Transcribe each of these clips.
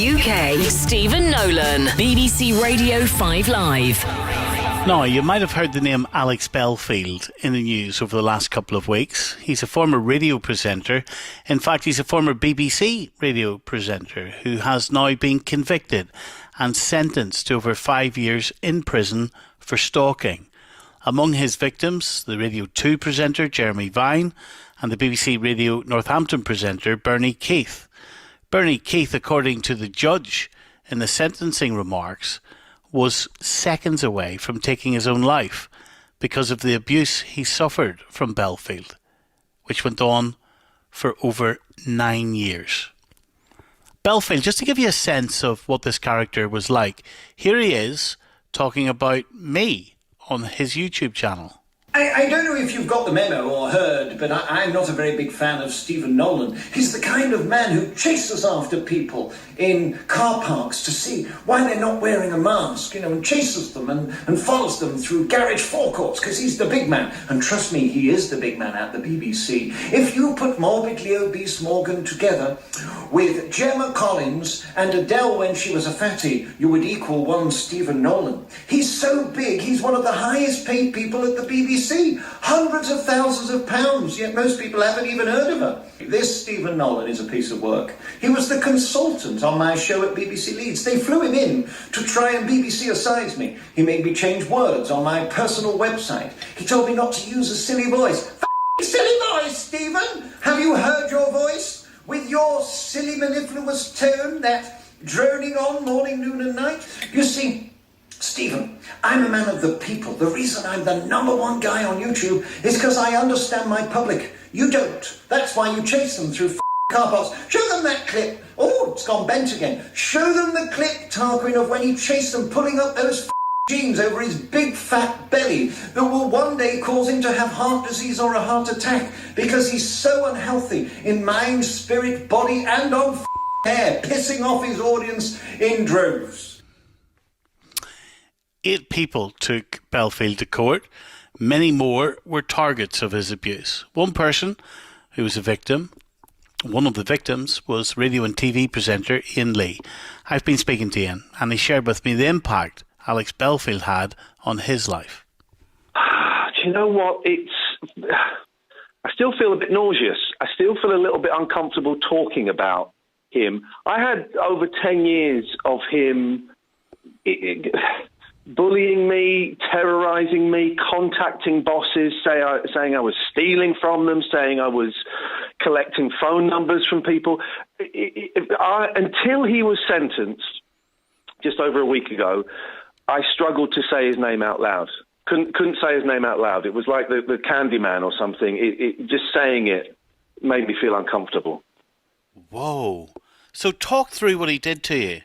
UK, Stephen Nolan, BBC Radio 5 Live. Now, you might have heard the name Alex Belfield in the news over the last couple of weeks. He's a former radio presenter. In fact, he's a former BBC radio presenter who has now been convicted and sentenced to over 5 years in prison for stalking. Among his victims, the Radio 2 presenter Jeremy Vine and the BBC Radio Northampton presenter Bernie Keith. Bernie Keith, according to the judge in the sentencing remarks, was seconds away from taking his own life because of the abuse he suffered from Belfield, which went on for over 9 years. Belfield, just to give you a sense of what this character was like, here he is talking about me on his YouTube channel. I don't know if you've got the memo or heard, but I'm not a very big fan of Stephen Nolan. He's the kind of man who chases after people in car parks to see why they're not wearing a mask, and chases them and follows them through garage forecourts because he's the big man. And trust me, he is the big man at the BBC. If you put morbidly obese Morgan together with Gemma Collins and Adele when she was a fatty, you would equal one Stephen Nolan. He's so big, he's one of the highest paid people at the BBC. Hundreds of thousands of pounds, yet most people haven't even heard of her. This Stephen Nolan is a piece of work. He was the consultant on my show at BBC Leeds. They flew him in to try and BBC-size me. He made me change words on my personal website. He told me not to use a silly voice. Silly voice, Stephen! Have you heard your voice? With your silly mellifluous tone, that droning on morning, noon and night? You see, Stephen, I'm a man of the people. The reason I'm the #1 guy on YouTube is because I understand my public. You don't. That's why you chase them through car parks. Show them that clip. Oh, it's gone bent again. Show them the clip, Tarquin, of when he chased them pulling up those jeans over his big fat belly that will one day cause him to have heart disease or a heart attack because he's so unhealthy in mind, spirit, body and on hair, pissing off his audience in droves. 8 people took Belfield to court. Many more were targets of his abuse. One person who was a victim, one of the victims, was radio and TV presenter Iain Lee. I've been speaking to Iain and he shared with me the impact Alex Belfield had on his life. Do you know what? I still feel a bit nauseous. I still feel a little bit uncomfortable talking about him. I had over 10 years of him bullying me, terrorising me, contacting bosses, saying I was stealing from them, saying I was collecting phone numbers from people. Until he was sentenced just over a week ago, I struggled to say his name out loud. Couldn't say his name out loud. It was like the Candyman or something. Just saying it made me feel uncomfortable. Whoa. So talk through what he did to you.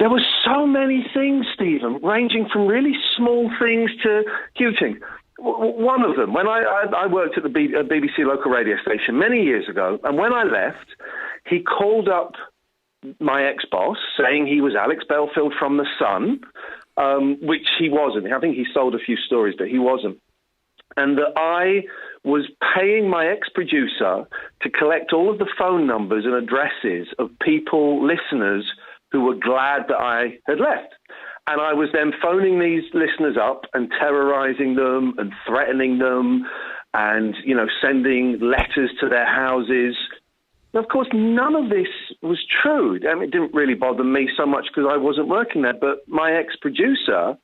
There were so many things, Stephen, ranging from really small things to huge things. One of them, when I worked at the BBC local radio station many years ago, and when I left, he called up my ex-boss saying he was Alex Belfield from The Sun, which he wasn't. I think he sold a few stories, but he wasn't. And that I was paying my ex-producer to collect all of the phone numbers and addresses of people, listeners, who were glad that I had left. And I was then phoning these listeners up and terrorising them and threatening them and, sending letters to their houses. And of course, none of this was true. I mean, it didn't really bother me so much because I wasn't working there, but my ex-producer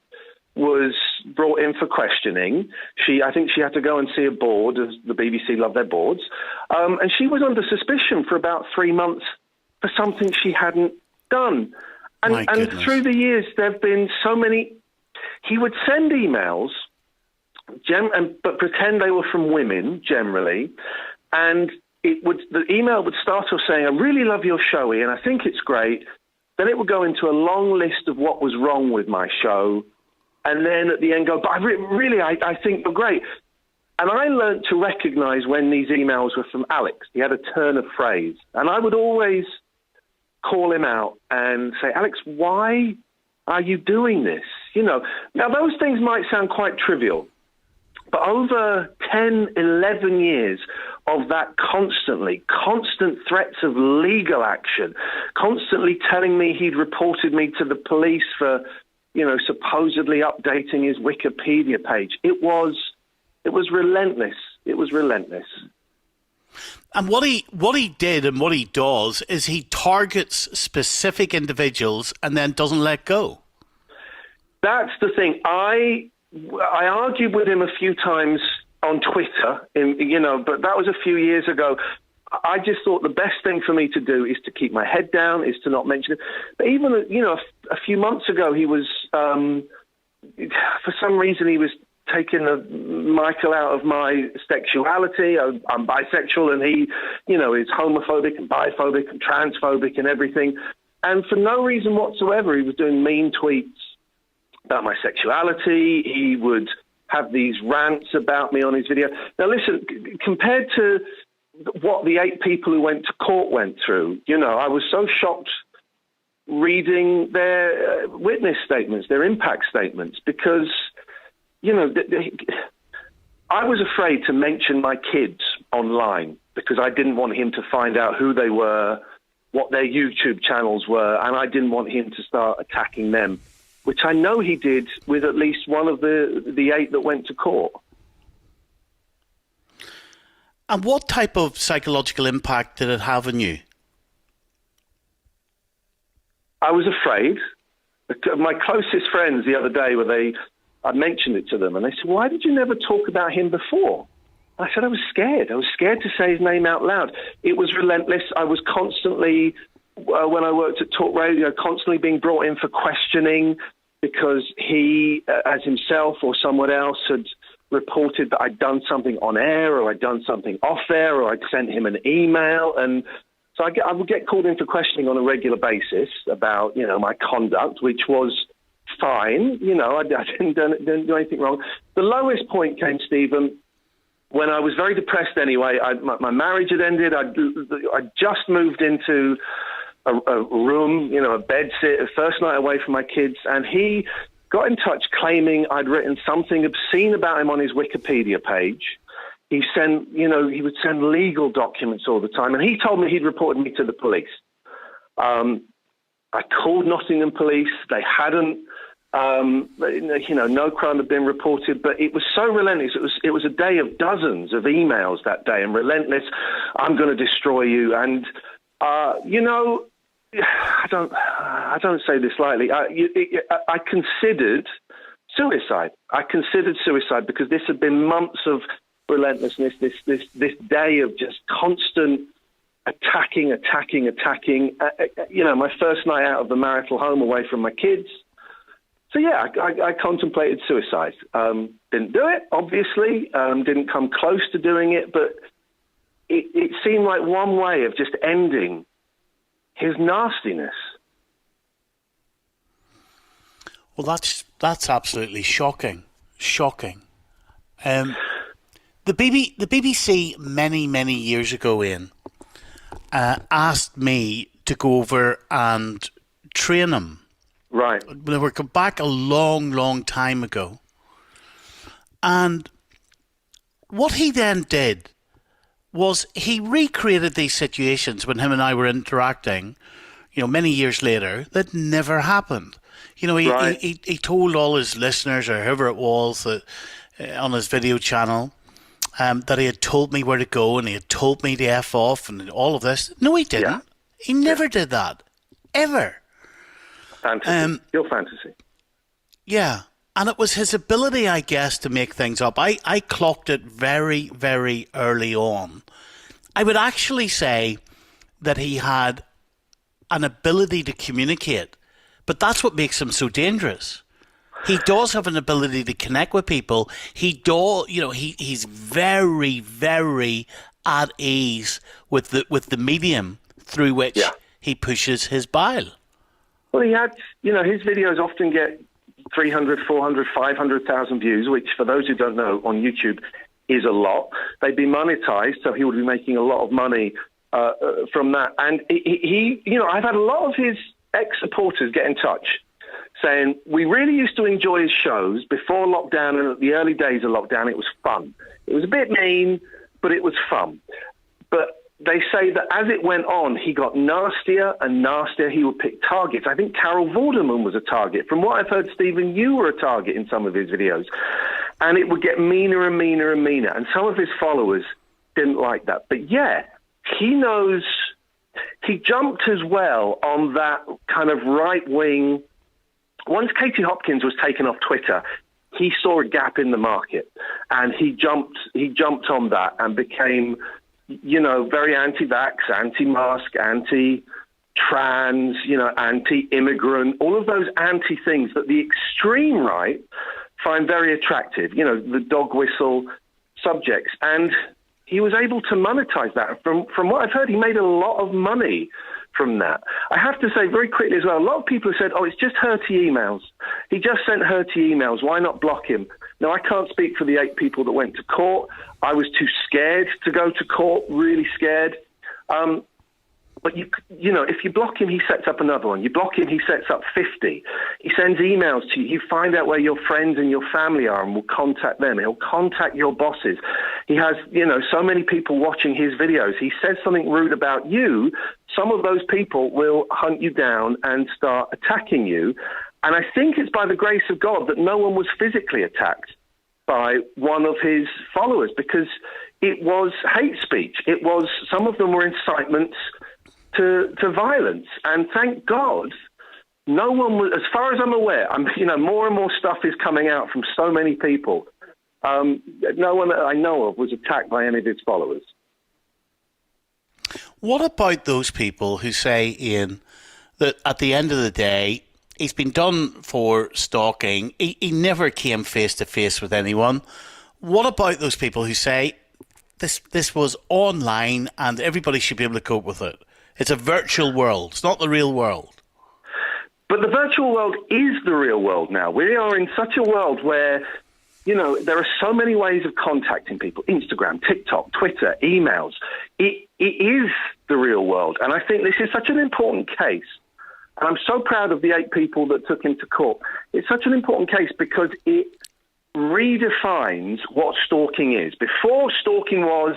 was brought in for questioning. I think she had to go and see a board, as the BBC love their boards, and she was under suspicion for about 3 months for something she hadn't done. And through the years, there have been so many. He would send emails, but pretend they were from women generally, and the email would start off saying, "I really love your show, Iain. I think it's great." Then it would go into a long list of what was wrong with my show, and then at the end go, "But I think you're great." And I learned to recognise when these emails were from Alex. He had a turn of phrase, and I would always call him out and say, "Alex, why are you doing this?" Now those things might sound quite trivial, but over 10, 11 years, of that constant threats of legal action, constantly telling me he'd reported me to the police for, supposedly updating his Wikipedia page. It was relentless. It was relentless. And what he did and what he does is he targets specific individuals and then doesn't let go. That's the thing. I argued with him a few times on Twitter, but that was a few years ago. I just thought the best thing for me to do is to keep my head down, is to not mention it. But even, a few months ago, he was, for some reason, he was taking Michael out of my sexuality. I'm bisexual, and he, is homophobic and biphobic and transphobic and everything. And for no reason whatsoever, he was doing mean tweets about my sexuality. He would have these rants about me on his video. Now, listen, compared to what the 8 people who went to court went through, I was so shocked reading their witness statements, their impact statements, because, I was afraid to mention my kids online because I didn't want him to find out who they were, what their YouTube channels were, and I didn't want him to start attacking them, which I know he did with at least one of the 8 that went to court. And what type of psychological impact did it have on you? I was afraid. My closest friends the other day, I mentioned it to them, and they said, "Why did you never talk about him before?" I said, I was scared. I was scared to say his name out loud. It was relentless. I was constantly, when I worked at Talk Radio, constantly being brought in for questioning because he, as himself or someone else, had reported that I'd done something on air or I'd done something off air or I'd sent him an email. And so I would get called in for questioning on a regular basis about, my conduct, which was fine. I didn't do anything wrong. The lowest point came, Stephen, when I was very depressed anyway. My marriage had ended. I just moved into a room, a bed sit, first night away from my kids, and he got in touch claiming I'd written something obscene about him on his Wikipedia page. He he would send legal documents all the time, and he told me he'd reported me to the police. I called Nottingham Police. They hadn't. No crime had been reported, but it was so relentless. It was a day of dozens of emails that day, and relentless. I'm going to destroy you, and I don't say this lightly. I considered suicide. Because this had been months of relentlessness. This day of just constant attacking. My first night out of the marital home, away from my kids. So yeah, I contemplated suicide. Didn't do it, obviously. Didn't come close to doing it, but it seemed like one way of just ending his nastiness. Well, that's absolutely shocking. The BBC many years ago, Iain, asked me to go over and train him. Right. They were back a long time ago. And what he then did was he recreated these situations when him and I were interacting, many years later, that never happened. Right. He told all his listeners, or whoever it was, that on his video channel, that he had told me where to go and he had told me to F off and all of this. No, he didn't. Yeah. He never did that. Ever. Fantasy. Your fantasy. Yeah. And it was his ability, I guess, to make things up. I clocked it very early on. I would actually say that he had an ability to communicate, but that's what makes him so dangerous. He does have an ability to connect with people. He does, he's very at ease with the medium through which he pushes his bile. Well, he had, his videos often get 300, 400, 500,000 views, which for those who don't know, on YouTube is a lot. They'd be monetized, so he would be making a lot of money from that. And he I've had a lot of his ex-supporters get in touch saying, we really used to enjoy his shows before lockdown, and at the early days of lockdown, it was fun. It was a bit mean, but it was fun. But they say that as it went on, he got nastier and nastier. He would pick targets. I think Carol Vorderman was a target. From what I've heard, Stephen, you were a target in some of his videos. And it would get meaner and meaner and meaner. And some of his followers didn't like that. But yeah, he knows. He jumped as well on that kind of right-wing. Once Katie Hopkins was taken off Twitter, he saw a gap in the market, and he jumped on that and became, very anti-vax, anti-mask, anti-trans, anti-immigrant, all of those anti-things that the extreme right find very attractive, the dog whistle subjects. And he was able to monetize that. From what I've heard, he made a lot of money from that. I have to say very quickly as well, a lot of people have said, it's just hurty emails. He just sent hurty emails. Why not block him? Now, I can't speak for the 8 people that went to court. I was too scared to go to court, really scared. But, if you block him, he sets up another one. You block him, he sets up 50. He sends emails to you. You find out where your friends and your family are and will contact them. He'll contact your bosses. He has, so many people watching his videos. He says something rude about you. Some of those people will hunt you down and start attacking you. And I think it's by the grace of God that no one was physically attacked by one of his followers, because it was hate speech. It was, some of them were incitements to violence. And thank God, no one was, as far as I'm aware, more and more stuff is coming out from so many people. No one that I know of was attacked by any of his followers. What about those people who say, Iain, that at the end of the day, he's been done for stalking. He never came face to face with anyone. What about those people who say this was online and everybody should be able to cope with it? It's a virtual world. It's not the real world. But the virtual world is the real world now. We are in such a world where, there are so many ways of contacting people. Instagram, TikTok, Twitter, emails. It is the real world. And I think this is such an important case. And I'm so proud of the 8 people that took him to court. It's such an important case because it redefines what stalking is. Before, stalking was,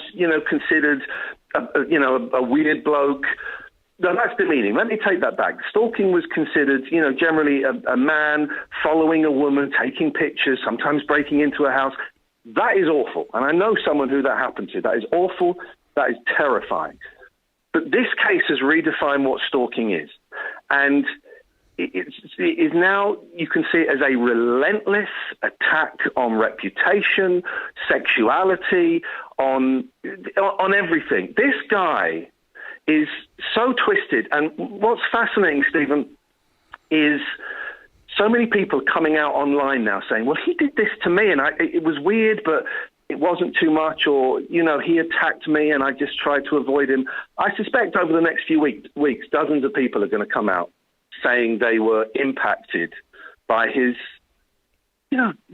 considered a weird bloke. No, that's demeaning. Let me take that back. Stalking was considered, generally a man following a woman, taking pictures, sometimes breaking into a house. That is awful. And I know someone who that happened to. That is awful. That is terrifying. But this case has redefined what stalking is. And it is now, you can see it as a relentless attack on reputation, sexuality, on everything. This guy is so twisted. And what's fascinating, Stephen, is so many people coming out online now saying, well, he did this to me and it was weird, but it wasn't too much, or, he attacked me and I just tried to avoid him. I suspect over the next few weeks, dozens of people are going to come out saying they were impacted by his,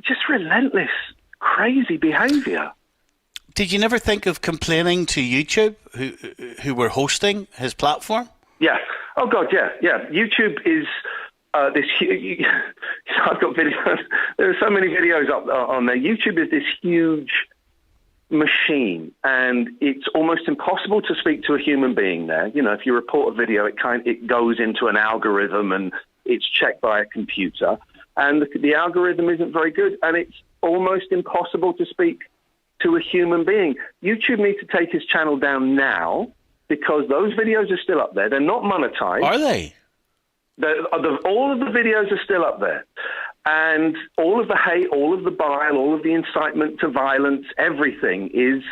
just relentless, crazy behavior. Did you never think of complaining to YouTube, who were hosting his platform? Yeah. Oh, God, yeah. YouTube is this huge... I've got videos. There are so many videos up on there. YouTube is this huge machine, and it's almost impossible to speak to a human being there. If you report a video, it goes into an algorithm, and it's checked by a computer. And the algorithm isn't very good, and it's almost impossible to speak to a human being. YouTube needs to take his channel down now because those videos are still up there. They're not monetized. Are they? All of the videos are still up there. And all of the hate, all of the bile, all of the incitement to violence, everything is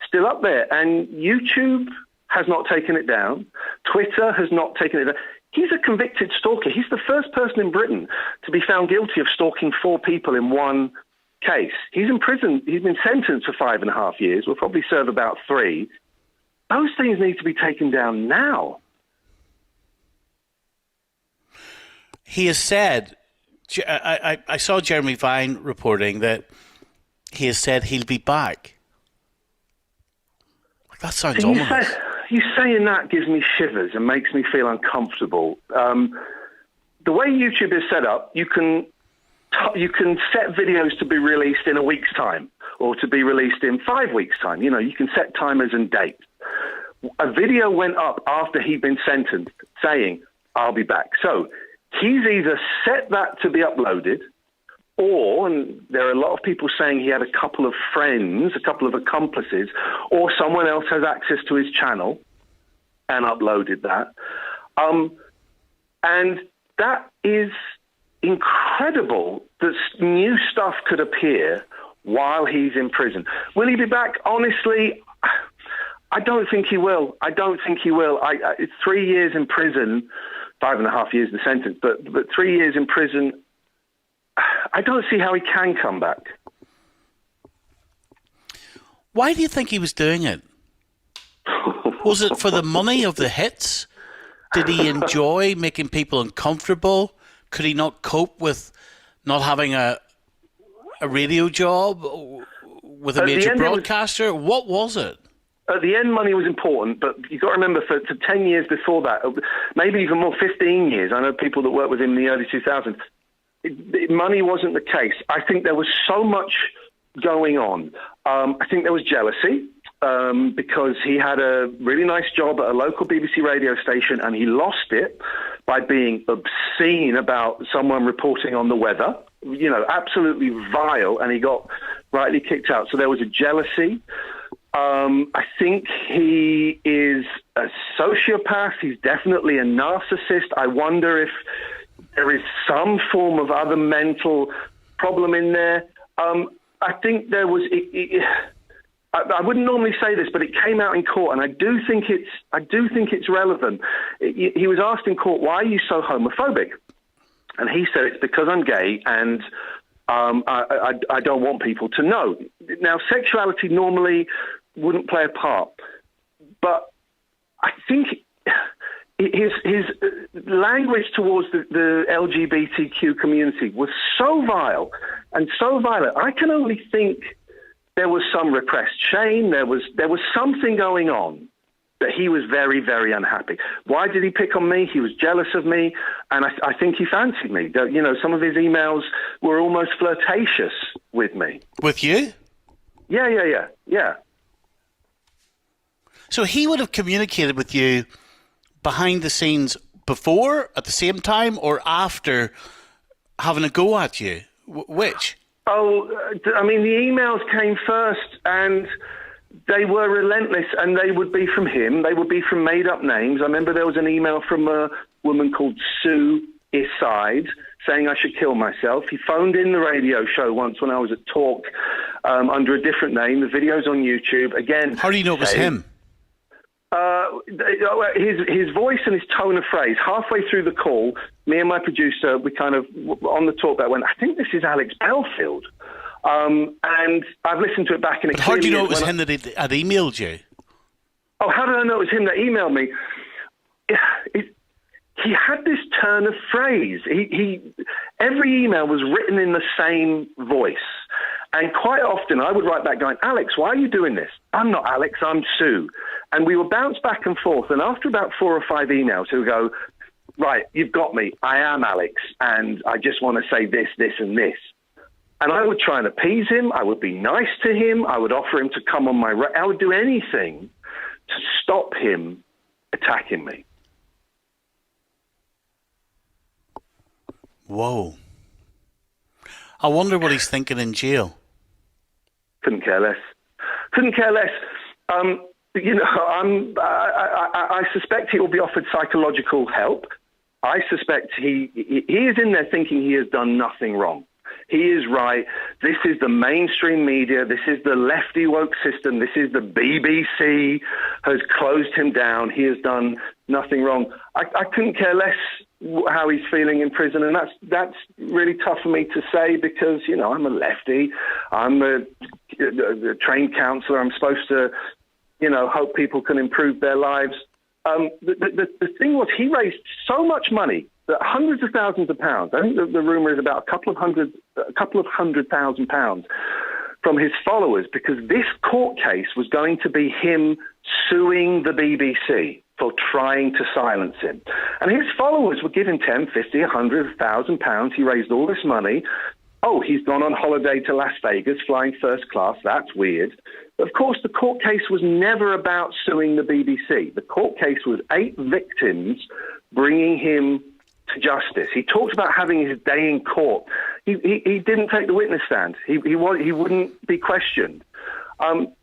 still up there. And YouTube has not taken it down. Twitter has not taken it down. He's a convicted stalker. He's the first person in Britain to be found guilty of stalking 4 people in one case. He's in prison. He's been sentenced for 5.5 years. Will probably serve about 3. Those things need to be taken down now. He has said, I saw Jeremy Vine reporting that he has said he'll be back. That sounds ominous. You saying that gives me shivers and makes me feel uncomfortable. The way YouTube is set up, you can set videos to be released in a week's time, or to be released in 5 weeks' time. You know, you can set timers and dates. A video went up after he'd been sentenced saying, I'll be back. So he's either set that to be uploaded, or, and there are a lot of people saying he had a couple of friends, a couple of accomplices, or someone else has access to his channel and uploaded that. And that is incredible that new stuff could appear while he's in prison. Will he be back? Honestly, I don't think he will. I don't think he will. It's 3 years in prison, 5.5 years the sentence, but 3 years in prison, I don't see how he can come back. Why do you think he was doing it? Was it for the money of the hits? Did he enjoy making people uncomfortable? Could he not cope with not having a radio job with a major broadcaster? What was it? At the end, money was important, but you've got to remember for 10 years before that, maybe even more, 15 years, I know people that worked with him in the early 2000s, money wasn't the case. I think there was so much going on. I think there was jealousy because he had a really nice job at a local BBC radio station and he lost it by being obscene about someone reporting on the weather, you know, absolutely vile, and he got rightly kicked out. So there was a jealousy. I think he is a sociopath. He's definitely a narcissist. I wonder if there is some form of other mental problem in there. I think there was. I wouldn't normally say this, but it came out in court, and I do think it's relevant. He was asked in court, "Why are you so homophobic?" And he said, "It's because I'm gay, and I don't want people to know." Now, sexuality normally wouldn't play a part, but I think his language towards the LGBTQ community was so vile and so violent. I can only think there was some repressed shame. There was something going on that he was very, very unhappy. Why did he pick on me? He was jealous of me, and I think he fancied me. You know, some of his emails were almost flirtatious with me. With you? Yeah. So he would have communicated with you behind the scenes before, at the same time, or after having a go at you? Which? Oh, I mean, the emails came first, and they were relentless, and they would be from him. They would be from made-up names. I remember there was an email from a woman called Sue Iside saying I should kill myself. He phoned in the radio show once when I was at Talk under a different name. The video's on YouTube. Again, how do you know it was him? His voice and his tone of phrase. Halfway through the call, me and my producer, we kind of, on the talk back, went, I think this is Alex Belfield. And I've listened to it back, and it how do you know it was him that had emailed you? Oh, how did I know it was him that emailed me? He had this turn of phrase. Every email was written in the same voice. And quite often I would write back going, Alex, why are you doing this? I'm not Alex, I'm Sue. And we would bounce back and forth. And after about 4 or 5 emails, he would go, right, you've got me. I am Alex. And I just want to say this, this, and this. And I would try and appease him. I would be nice to him. I would offer him to come on my... I would do anything to stop him attacking me. Whoa. I wonder what he's thinking in jail. Couldn't care less. I suspect he will be offered psychological help. I suspect he is in there thinking he has done nothing wrong. He is right. This is the mainstream media. This is the lefty woke system. This is the BBC has closed him down. He has done nothing wrong. I couldn't care less how he's feeling in prison, and that's really tough for me to say because, you know, I'm a lefty. I'm a trained counsellor. I'm supposed to, you know, hope people can improve their lives. The thing was, he raised so much money, that hundreds of thousands of pounds. I think the rumour is about a couple of hundred thousand pounds from his followers, because this court case was going to be him suing the BBC for trying to silence him. And his followers were giving 10, 50, 100,000 pounds. He raised all this money. oh, he's gone on holiday to Las Vegas flying first class. That's weird. But of course, the court case was never about suing the BBC. The court case was 8 victims bringing him to justice. He talked about having his day in court. He didn't take the witness stand. He wouldn't be questioned.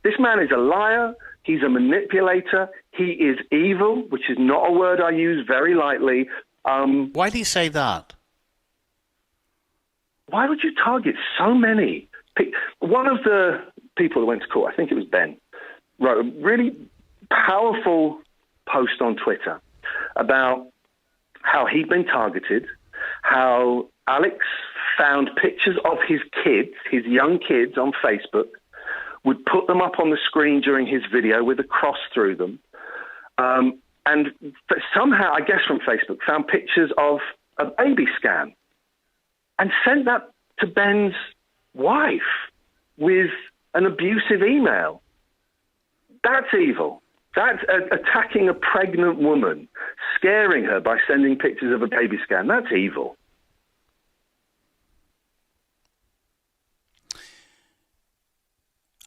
This man is a liar. He's a manipulator. He is evil, which is not a word I use very lightly. Why do you say that? Why would you target so many? One of the people that went to court, I think it was Ben, wrote a really powerful post on Twitter about how he'd been targeted, how Alex found pictures of his kids, his young kids, on Facebook, would put them up on the screen during his video with a cross through them, and somehow, I guess from Facebook, found pictures of a baby scan and sent that to Ben's wife with an abusive email. That's evil. That's attacking a pregnant woman, scaring her by sending pictures of a baby scan. That's evil.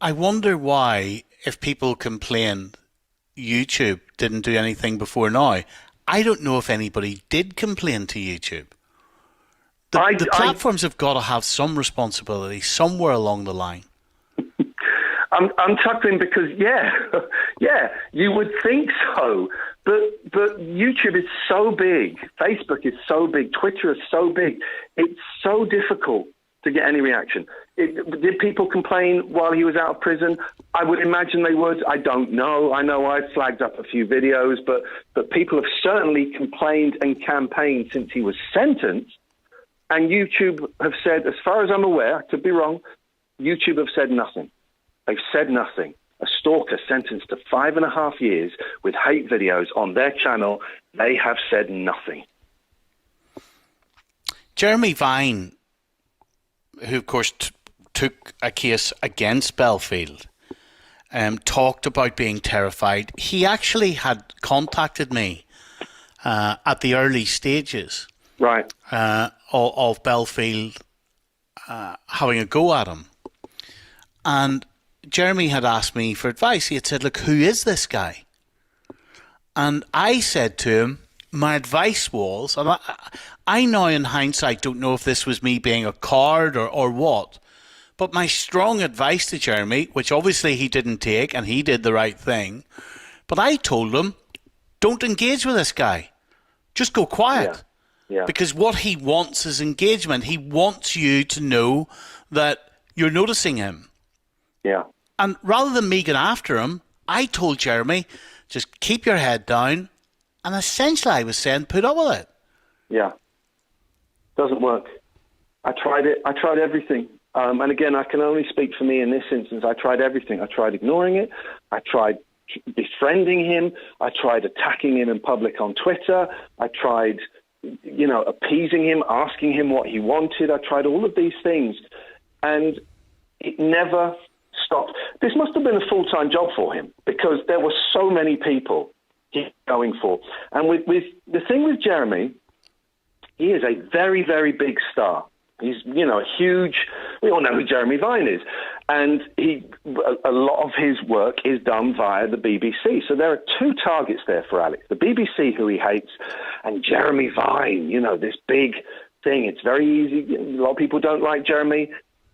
I wonder why, if people complain YouTube didn't do anything before now, I don't know if anybody did complain to YouTube. The platforms have got to have some responsibility somewhere along the line. I'm chuckling because, yeah, you would think so. But YouTube is so big. Facebook is so big. Twitter is so big. It's so difficult to get any reaction. Did people complain while he was out of prison? I would imagine they would. I don't know. I know I flagged up a few videos, but people have certainly complained and campaigned since he was sentenced. And YouTube have said, as far as I'm aware, I could be wrong, YouTube have said nothing. They've said nothing. A stalker sentenced to 5.5 years with hate videos on their channel, they have said nothing. Jeremy Vine, who of course took a case against Belfield, talked about being terrified. He actually had contacted me at the early stages, right, of Belfield having a go at him. And Jeremy had asked me for advice. He had said, look, who is this guy? And I said to him, my advice was, and I now in hindsight don't know if this was me being a coward or what, but my strong advice to Jeremy, which obviously he didn't take and he did the right thing, but I told him, don't engage with this guy. Just go quiet. Yeah. Because what he wants is engagement. He wants you to know that you're noticing him. Yeah. And rather than me get after him, I told Jeremy, just keep your head down. And essentially I was saying, put up with it. Yeah. Doesn't work. I tried it. I tried everything. And again, I can only speak for me in this instance. I tried everything. I tried ignoring it. I tried befriending him. I tried attacking him in public on Twitter. I tried, appeasing him, asking him what he wanted. I tried all of these things. And it never stopped. This must have been a full-time job for him because there were so many people he's going for. And with the thing with Jeremy, he is a very, very big star. He's, a huge, we all know who Jeremy Vine is. And a lot of his work is done via the BBC. So there are two targets there for Alex. The BBC, who he hates, and Jeremy Vine, this big thing. It's very easy. A lot of people don't like Jeremy.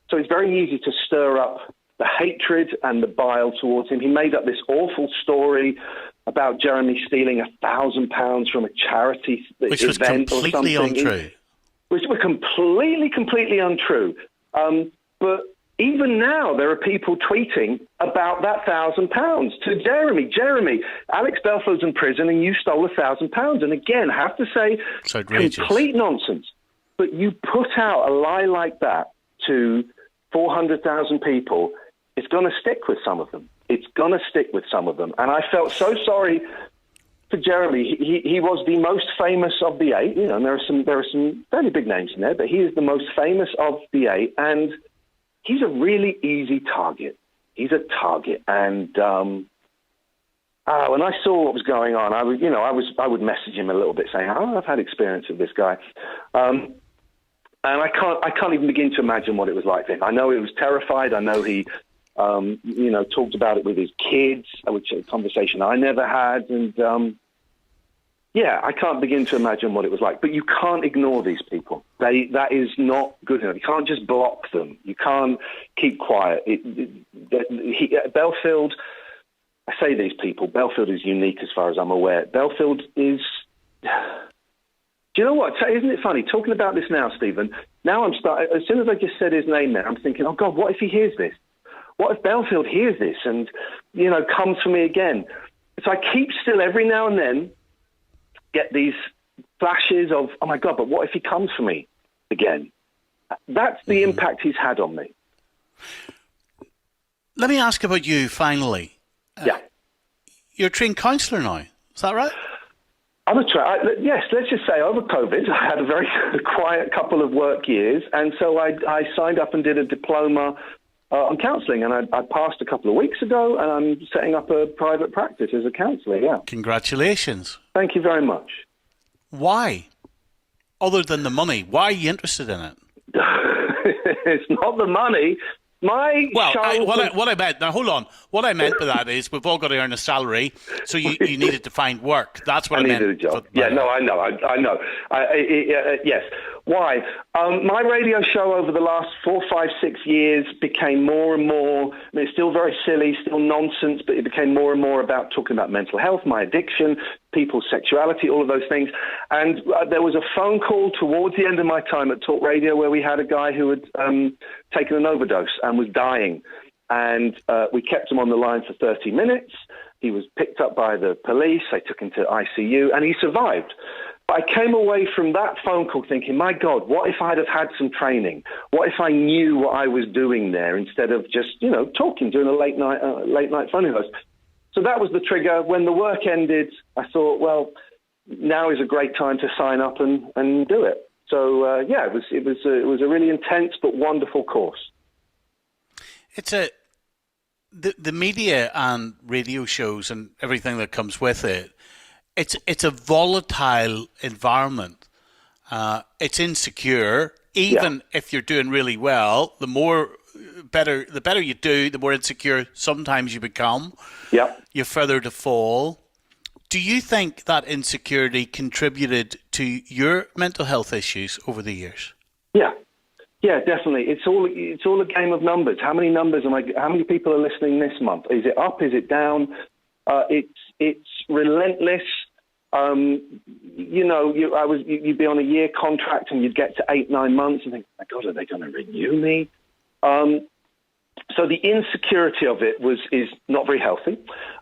So it's very easy to stir up the hatred and the bile towards him. He made up this awful story about Jeremy stealing £1,000 from a charity which was event or completely something. Untrue. Which were completely untrue. But even now, there are people tweeting about that £1,000 to Jeremy. Jeremy, Alex Belfield's in prison and you stole £1,000. And again, I have to say, it's outrageous. Complete nonsense. But you put out a lie like that to 400,000 people, it's going to stick with some of them. It's going to stick with some of them. And I felt so sorry for Jeremy. He was the most famous of the 8, and there are some fairly big names in there, but he is the most famous of the 8, and he's a really easy target. He's a target. And when I saw what was going on, I would message him a little bit saying, I've had experience with this guy. And I can't even begin to imagine what it was like then. I know he was terrified. I know he, talked about it with his kids, which is a conversation I never had. And, I can't begin to imagine what it was like. But you can't ignore these people. That is not good enough. You can't just block them. You can't keep quiet. Belfield, I say these people, Belfield is unique as far as I'm aware. Belfield is... Do you know what? Isn't it funny? Talking about this now, Stephen, now as soon as I just said his name there, I'm thinking, oh, God, what if he hears this? What if Belfield hears this and, comes for me again? So I keep still every now and then get these flashes of, oh, my God, but what if he comes for me again? That's the impact he's had on me. Let me ask about you, finally. Yeah. You're a trained counsellor now, is that right? Yes, let's just say over COVID, I had a very quiet couple of work years, and so I signed up and did a diploma on counselling, and I passed a couple of weeks ago, and I'm setting up a private practice as a counsellor, yeah. Congratulations. Thank you very much. Why? Other than the money, why are you interested in it? It's not the money. What I meant, now hold on, what I meant by that is we've all got to earn a salary, so you needed to find work. That's what I meant. Needed a job. I know. Yes. Why? My radio show over the last 4, 5, 6 years became more and more, it's still very silly, still nonsense, but it became more and more about talking about mental health, my addiction, people's sexuality, all of those things. And there was a phone call towards the end of my time at Talk Radio where we had a guy who had taken an overdose and was dying. And we kept him on the line for 30 minutes. He was picked up by the police. They took him to ICU, and he survivived. I came away from that phone call thinking, my God, what if I'd have had some training? What if I knew what I was doing there instead of just, talking, doing a late night phone host? So that was the trigger. When the work ended, I thought, well, now is a great time to sign up and do it. So, it was a really intense but wonderful course. It's the media and radio shows and everything that comes with it. It's a volatile environment. It's insecure. Even if you're doing really well, the better you do, the more insecure sometimes you become. Yeah, you're further to fall. Do you think that insecurity contributed to your mental health issues over the years? Yeah, definitely. It's all a game of numbers. How many numbers how many people are listening this month? Is it up? Is it down? It's relentless. You'd be on a year contract and you'd get to 8-9 months and think, oh my God, are they going to renew me? So the insecurity of it is not very healthy.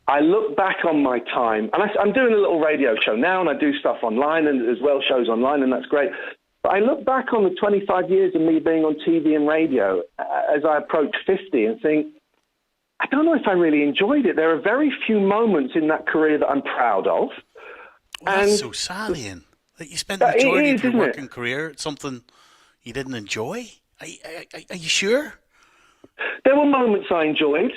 I look back on my time, and I'm doing a little radio show now, and I do stuff online and as well shows online, and that's great. But I look back on the 25 years of me being on TV and radio as I approach 50 and think, I don't know if I really enjoyed it. There are very few moments in that career that I'm proud of. Well, that's so sad, Iain, that you spent the majority of your working career at something you didn't enjoy. Are you sure? There were moments I enjoyed.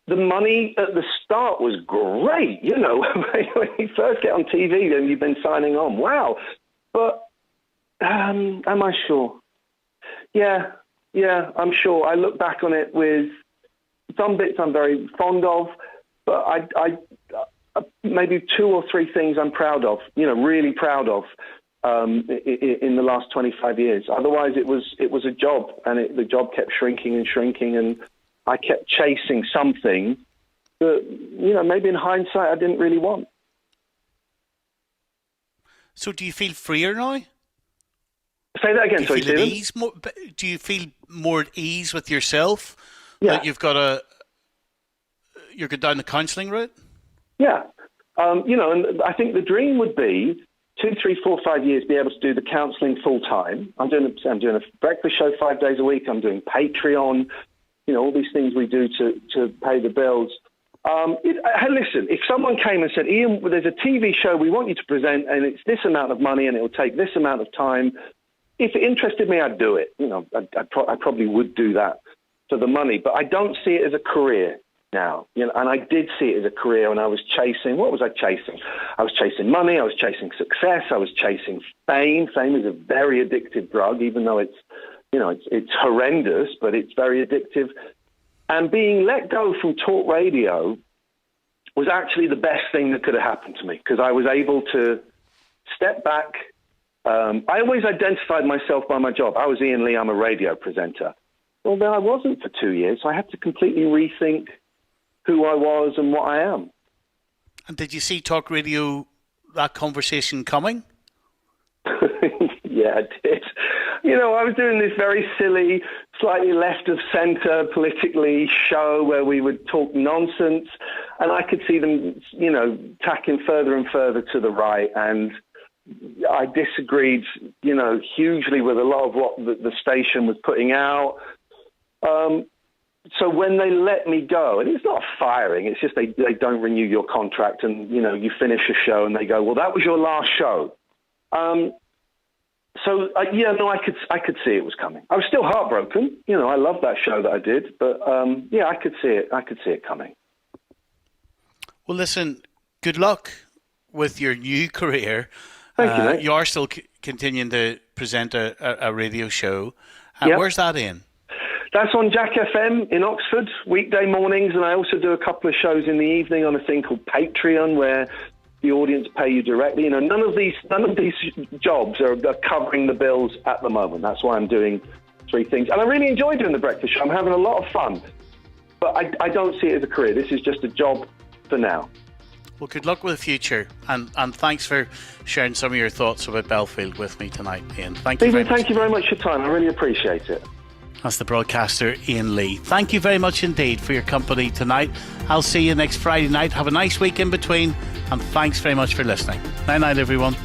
The money at the start was great. When you first get on TV and you've been signing on, wow. But am I sure? Yeah, I'm sure. I look back on it with some bits I'm very fond of, but I maybe 2 or 3 things I'm proud of, really proud of in the last 25 years. Otherwise, it was a job, and the job kept shrinking and shrinking, and I kept chasing something that, maybe in hindsight I didn't really want. So do you feel freer now? Say that again, sorry, Stephen. Do you feel more at ease with yourself? Yeah. That you're going down the counselling route? Yeah. And I think the dream would be 2, 3, 4, 5 years be able to do the counselling full time. I'm doing a breakfast show 5 days a week. I'm doing Patreon, all these things we do to pay the bills. Listen, if someone came and said, Iain, there's a TV show we want you to present and it's this amount of money and it will take this amount of time, if it interested me, I'd do it. I probably would do that for the money, but I don't see it as a career now. And I did see it as a career when I was chasing. What was I chasing? I was chasing money. I was chasing success. I was chasing fame. Fame is a very addictive drug, even though it's it's horrendous, but it's very addictive. And being let go from talk radio was actually the best thing that could have happened to me, because I was able to step back. I always identified myself by my job. I was Iain Lee, I'm a radio presenter. Well, then I wasn't for 2 years, so I had to completely rethink who I was and what I am. And did you see talk radio, that conversation coming? Yeah, I did. I was doing this very silly, slightly left of centre politically show where we would talk nonsense, and I could see them, tacking further and further to the right, and I disagreed, hugely with a lot of what the station was putting out. So when they let me go, and it's not firing, it's just they don't renew your contract, and, you finish a show and they go, well, that was your last show. I could see it was coming. I was still heartbroken. I loved that show that I did, but I could see it. I could see it coming. Well, listen, good luck with your new career. Thank you, mate. You are still continuing to present a radio show. Yep. Where's that in? That's on Jack FM in Oxford, weekday mornings, and I also do a couple of shows in the evening on a thing called Patreon, where the audience pay you directly. None of these jobs are covering the bills at the moment. That's why I'm doing 3 things. And I really enjoy doing the breakfast show. I'm having a lot of fun. But I don't see it as a career. This is just a job for now. Well, good luck with the future. And thanks for sharing some of your thoughts about Belfield with me tonight, Iain. Thank you very much. Thank you very much for your time. I really appreciate it. That's the broadcaster, Iain Lee. Thank you very much indeed for your company tonight. I'll see you next Friday night. Have a nice week in between, and thanks very much for listening. Night, everyone.